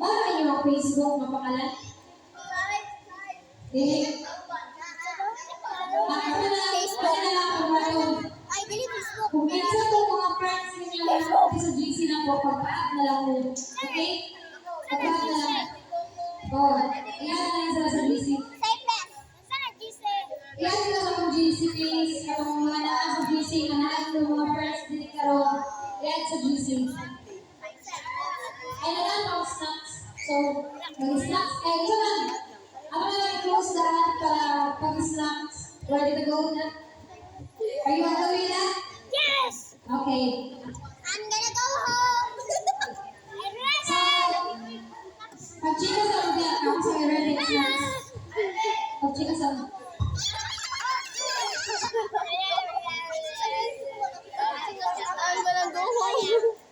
Ba yung Facebook na pangalan? Dili. Ako na lang kung Ay, dili Facebook. kung minsan to mga friends ninyo na sa GC na po, pag-add na lang mo. Okay? Pag-add na lang. Oh, iyan na lang sila sa GC. Say best. Sana GC. Iyan sila sa mga GC please. Katong mga naan sa GC, kanaan ng mga friends din karon. Iyan sa GC. Ay na lang mga snacks. So, mag-snacks. Ay, ito lang. Ako na lang close lahat para pag-snacks. Ready to go na? Are you on the way na? Yes. Okay. I'm gonna go home. So, pag-chika sa mga ako sa ready snacks. Pag-chika sa mga. I'm gonna go home.